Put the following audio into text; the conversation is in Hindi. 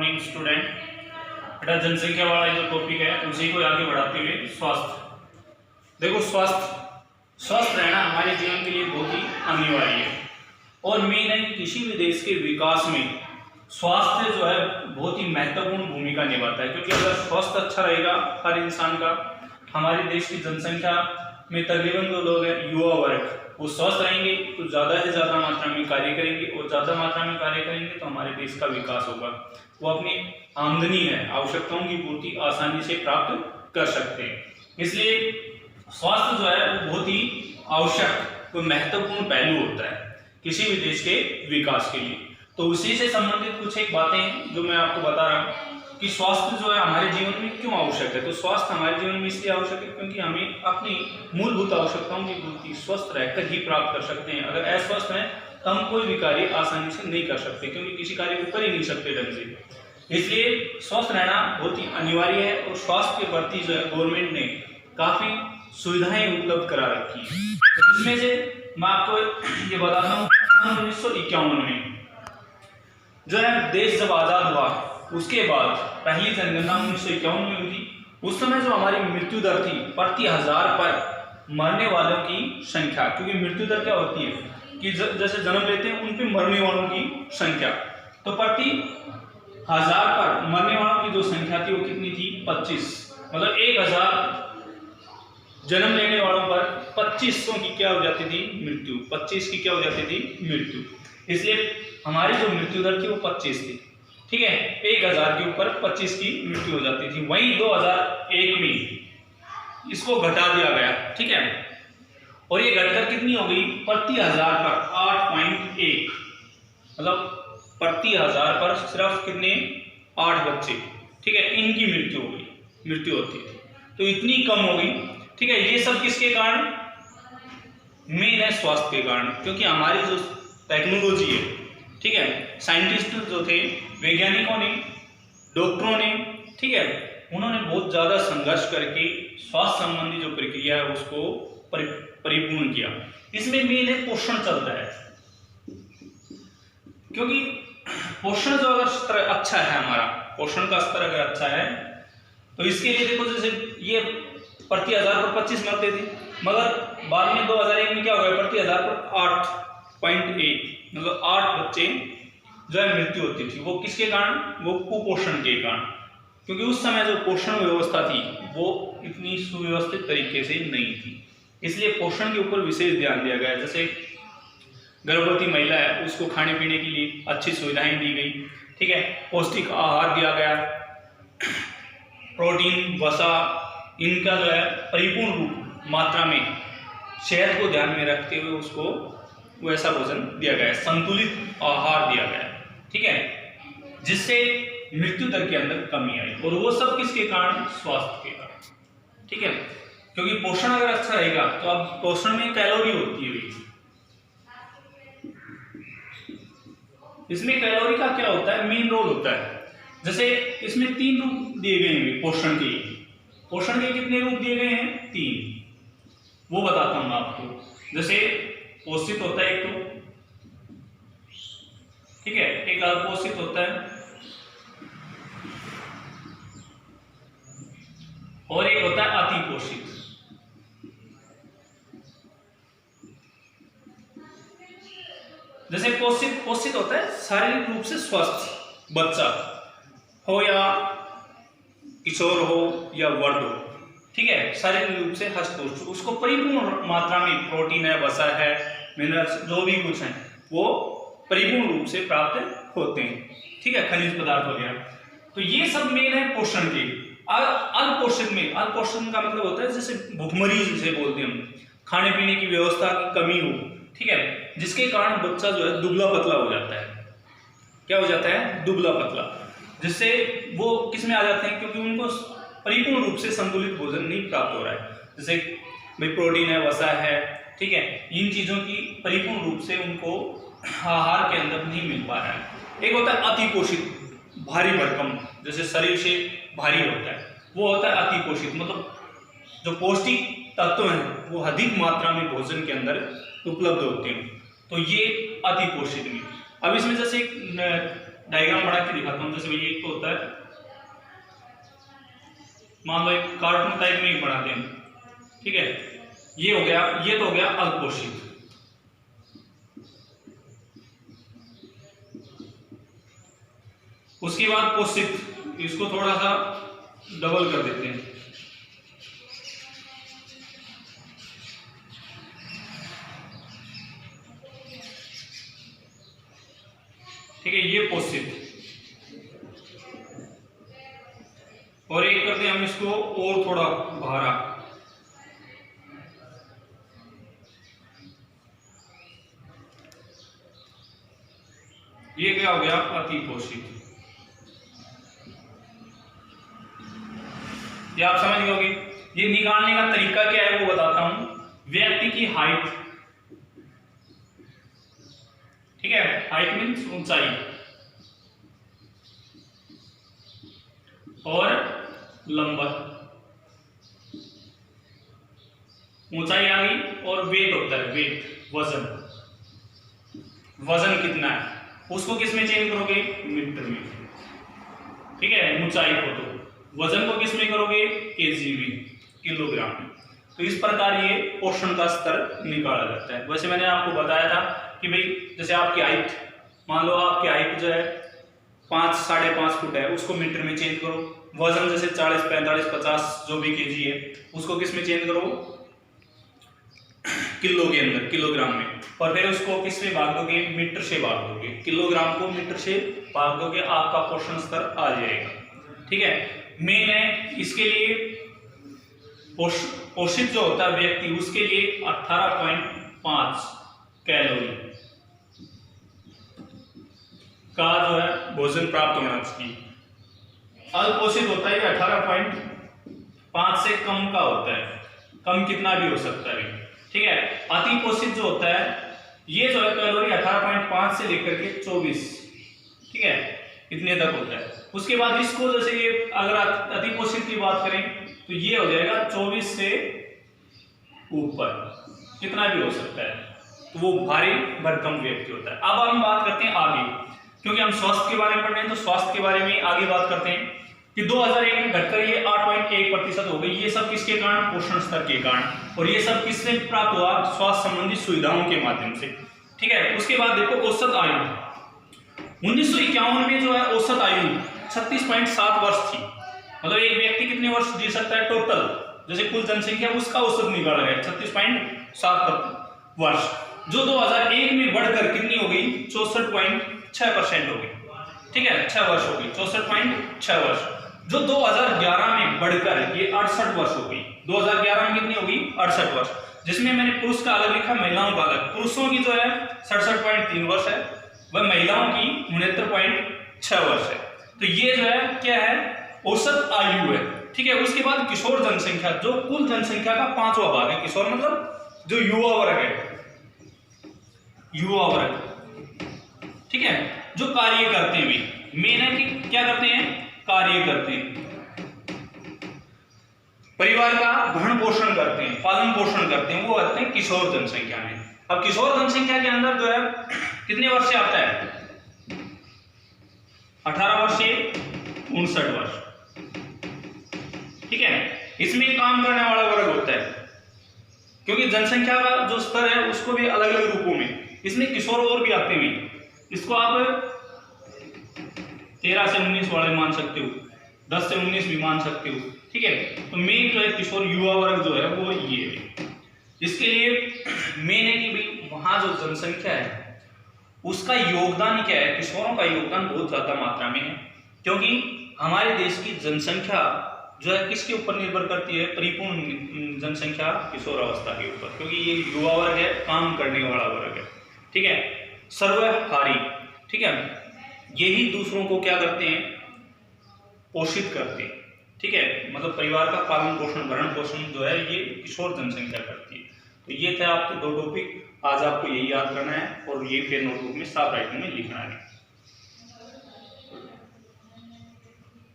Morning student. बेटा जनसंख्या वाला जो टॉपिक है उसी को आगे बढ़ाते हुए स्वास्थ्य। देखो स्वस्थ रहना हमारे जीवन के लिए बहुत ही अनिवार्य है और मेन है किसी भी देश के विकास में स्वास्थ्य जो है बहुत ही महत्वपूर्ण भूमिका निभाता है, क्योंकि अगर स्वास्थ्य अच्छा रहेगा हर इंसान का, हमारे देश की जनसंख्या में तकरीबन जो लोग हैं युवा वर्ग वो स्वस्थ रहेंगे तो ज़्यादा से ज़्यादा मात्रा में कार्य करेंगे और ज़्यादा मात्रा में कार्य करेंगे तो हमारे देश का विकास होगा। वो अपनी आमदनी है आवश्यकताओं की पूर्ति आसानी से प्राप्त कर सकते हैं। इसलिए स्वास्थ्य जो है वो बहुत ही आवश्यक कोई महत्वपूर्ण पहलू होता है किसी भी देश के विकास के लिए। तो उसी से संबंधित कुछ एक बातें हैं जो मैं आपको बता रहा हूँ कि स्वास्थ्य जो है हमारे जीवन में क्यों आवश्यक है। तो स्वास्थ्य हमारे जीवन में इसलिए आवश्यक है क्योंकि हमें अपनी मूलभूत आवश्यकताओं की पूर्ति स्वस्थ रहकर ही प्राप्त कर सकते हैं। अगर अस्वस्थ हैं तो हम कोई भी कार्य आसानी से नहीं कर सकते, क्योंकि किसी कार्य को कर ही नहीं सकते ढंग से। इसलिए स्वस्थ रहना बहुत ही अनिवार्य है और स्वास्थ्य के प्रति जो है गवर्नमेंट ने काफी सुविधाएं उपलब्ध करा रखी है। तो इसमें से मैं आपको ये बताता हूँ 1951 में जो है देश जब आजाद हुआ उसके बाद पहली जनगणना 1951 में हुई थी। उस समय जो हमारी मृत्यु दर थी प्रति हजार पर मरने वालों की संख्या, क्योंकि मृत्यु दर क्या होती है कि जैसे जन्म लेते हैं उन पे मरने वालों की संख्या, तो प्रति हजार पर मरने वालों की जो संख्या थी वो कितनी थी 25। मतलब 1000 जन्म लेने वालों पर 2500 की क्या हो जाती थी मृत्यु, 25 की क्या हो जाती थी मृत्यु। इसलिए हमारी जो मृत्यु दर थी वो 25 थी, ठीक है। 1000 के ऊपर 25 की मृत्यु हो जाती थी। वहीं 2001 में इसको घटा दिया गया, ठीक है, और ये घटकर कितनी हो गई प्रति हजार पर 8.1। मतलब प्रति हजार पर सिर्फ कितने 8 बच्चे, ठीक है, इनकी मृत्यु होती थी। तो इतनी कम हो गई, ठीक है। ये सब किसके कारण, मेन है स्वास्थ्य के कारण, क्योंकि हमारी जो टेक्नोलॉजी है, ठीक है, साइंटिस्ट जो थे, वैज्ञानिकों ने, डॉक्टरों ने, ठीक है, उन्होंने बहुत ज्यादा संघर्ष करके स्वास्थ्य संबंधी जो प्रक्रिया है उसको परिपूर्ण किया। इसमें मेन है पोषण चलता है, क्योंकि पोषण जो अगर स्तर अच्छा है, हमारा पोषण का स्तर अगर अच्छा है तो इसके लिए देखो जैसे ये प्रति हजार पर 25 मरते थे, मगर बाद में 2001 में क्या हो गया प्रति हजार पर 8.1, मतलब 8 बच्चे जो है मृत्यु होती थी। वो किसके कारण, वो कुपोषण के कारण, क्योंकि उस समय जो पोषण व्यवस्था थी वो इतनी सुव्यवस्थित तरीके से नहीं थी। इसलिए पोषण के ऊपर विशेष ध्यान दिया गया। जैसे गर्भवती महिला है उसको खाने पीने के लिए अच्छी सुविधाएं दी गई, ठीक है, पौष्टिक आहार दिया गया, प्रोटीन वसा इनका जो है परिपूर्ण रूप मात्रा में सेहत को ध्यान में रखते हुए उसको वैसा भोजन दिया गया, संतुलित आहार दिया गया, ठीक है, जिससे मृत्यु दर के अंदर कमी आई। और वो सब किसके कारण, स्वास्थ्य के कारण, ठीक है, क्योंकि पोषण अगर अच्छा रहेगा तो अब पोषण में कैलोरी होती है, इसमें कैलोरी का क्या होता है, मेन रोल होता है। जैसे इसमें 3 रूप दिए गए हैं पोषण के, पोषण के कितने रूप दिए गए हैं 3, वो बताता हूं आपको। जैसे पोषित होता है एक तो, ठीक है, एक अपोषित होता है और एक होता है अतिपोषित। जैसे पोषित होता है शारीरिक रूप से स्वस्थ बच्चा हो या किशोर हो या वर्ध हो, ठीक है, शारीरिक रूप से हष्ट-पुष्ट, उसको परिपूर्ण मात्रा में प्रोटीन है, वसा है, मिनरल्स जो भी कुछ है वो परिपूर्ण रूप से प्राप्त होते हैं, ठीक है, खनिज पदार्थ वगैरह। तो ये सब मेन है पोषण के। अल्पोषण में, अल्पोषण का मतलब होता है जैसे भूखमरी जिसे बोलते हैं हम, खाने पीने की व्यवस्था की कमी हो, ठीक है, जिसके कारण बच्चा जो है दुबला पतला हो जाता है। क्या हो जाता है, दुबला पतला, जिससे वो किस में आ जाते हैं, क्योंकि उनको परिपूर्ण रूप से संतुलित भोजन नहीं प्राप्त हो रहा है। जैसे भाई प्रोटीन है, वसा है, ठीक है, इन चीजों की परिपूर्ण रूप से उनको आहार के अंदर नहीं मिल पा रहा है। एक होता है अतिपोषित, भारी भरकम, जैसे शरीर से भारी होता है, वो होता है अतिपोषित, मतलब जो पौष्टिक तत्व हैं वो अधिक मात्रा में भोजन के अंदर उपलब्ध होते हैं, तो ये अतिपोषित में। अब इसमें जैसे डायग्राम बना के दिखाता हूँ। जैसे भाई एक तो होता है, मान लो एक कार्टून टाइप में ही बनाते हैं, ठीक है, ये हो गया, ये तो हो गया अल्पपोषित। उसके बाद पोषित, इसको थोड़ा सा डबल कर देते हैं, ठीक है, ये पोषित। और एक करते हैं हम इसको और थोड़ा भारा, ये क्या हो गया, अति पोषित। ये आप समझ गए होंगे। ये निकालने का तरीका क्या है वो बताता हूं। व्यक्ति की हाइट, ठीक है, हाइट मीन्स ऊंचाई, और लंबाई, ऊंचाई आ गई, और वेट होता है, वेट वजन, वजन कितना है उसको किस में चेंज करोगे, मीटर में, ठीक है, ऊंचाई को, तो वजन को किस में करोगे, केजी में, किलोग्राम में। तो इस प्रकार ये पोषण का स्तर निकाला जाता है। वैसे मैंने आपको बताया था कि भाई जैसे आपकी हाइट, मान लो आपकी हाइट जो है 5 साढ़े 5 फुट है, उसको मीटर में चेंज करो। वजन जैसे 40 45 50 जो भी केजी है, उसको किस में चेंज करो, किलो के अंदर, किलोग्राम में, और फिर उसको किस में भाग दोगे, मीटर से भाग दोगे, किलोग्राम को मीटर से भाग दोगे, आपका पोषण स्तर आ जाएगा, ठीक है। मेन है इसके लिए पोषित जो होता है व्यक्ति, उसके लिए 18.5 कैलोरी का जो है भोजन प्राप्त होना चाहिए। अल्पोषित होता है 18.5 से कम का होता है, कम कितना भी हो सकता है, ठीक है। अति पोषित जो होता है, ये जो है कैलोरी 18.5 से लेकर के 24, ठीक है, इतने तक होता है। उसके बाद इसको जैसे ये अगर अति पोषित की बात करें तो ये हो जाएगा 24 से ऊपर, कितना भी हो सकता है, तो वो भारी भरकम व्यक्ति होता है। अब हम बात करते हैं आगे, क्योंकि हम स्वास्थ्य के बारे में पढ़ रहे हैं, तो स्वास्थ्य के बारे में आगे बात करते हैं कि 2001 में घटकर ये 8.1% हो गई। ये सब किसके कारण, पोषण स्तर के कारण, और ये सब किससे प्राप्त हुआ, स्वास्थ्य संबंधी सुविधाओं के माध्यम से, ठीक है। उसके बाद देखो औसत आयु 1951 में जो है औसत आयु 36.7 वर्ष थी। मतलब एक व्यक्ति कितने वर्ष जी सकता है टोटल, जैसे कुल जनसंख्या उसका औसत निकाला गया 36.7 वर्ष, जो 2001 में बढ़कर कितनी हो गई, 64.6% हो गई, ठीक है, 6 वर्ष हो गई, 64.6 वर्ष, जो 2011 में बढ़कर ये 68 वर्ष हो गई। 2011 में कितनी हो गई, 68 वर्ष, जिसमें मैंने पुरुष का अलग लिखा, महिलाओं का अलग। पुरुषों की जो है 67.3 वर्ष है, वह महिलाओं की 69.6 वर्ष है। तो ये जो है क्या है, औसत आयु है, ठीक है। उसके बाद किशोर जनसंख्या, जो कुल जनसंख्या का 5वां भाग है। किशोर मतलब जो युवा वर्ग है, युवा वर्ग, ठीक है, जो कार्य करते हैं, भी मेन है कि क्या करते हैं, कार्य करते हैं, परिवार का भरण पोषण करते हैं, पालन पोषण करते हैं, वो आते हैं किशोर जनसंख्या में। अब किशोर जनसंख्या के अंदर जो है कितने वर्ष से आता है, 18 वर्ष से 59 वर्ष, ठीक है। इसमें काम करने वाला वर्ग होता है, क्योंकि जनसंख्या का जो स्तर है उसको भी अलग अलग रूपों में, इसमें किशोर और भी आते हैं। इसको आप 13 से 19 वाले मान सकते हो, 10 से 19 भी मान सकते हो, ठीक है। तो मेन जो है किशोर युवा वर्ग जो है वो ये है। इसके लिए मेन है कि भाई वहां जो जनसंख्या है उसका योगदान क्या है, किशोरों का योगदान बहुत ज्यादा मात्रा में है, क्योंकि हमारे देश की जनसंख्या जो है किसके ऊपर निर्भर करती है, परिपूर्ण जनसंख्या किशोर अवस्था के ऊपर, क्योंकि ये युवा वर्ग है, काम करने वाला वर्ग है, ठीक है, सर्वहारी, ठीक है। यही दूसरों को क्या करते हैं, पोषित करते हैं, ठीक है, मतलब परिवार का पालन पोषण, भरण पोषण जो है ये किशोर जनसंख्या करती है। तो ये थे आपके 2 टॉपिक, आज आपको यही याद करना है और ये फिर नोटबुक में साफ राइटिंग में लिखना है।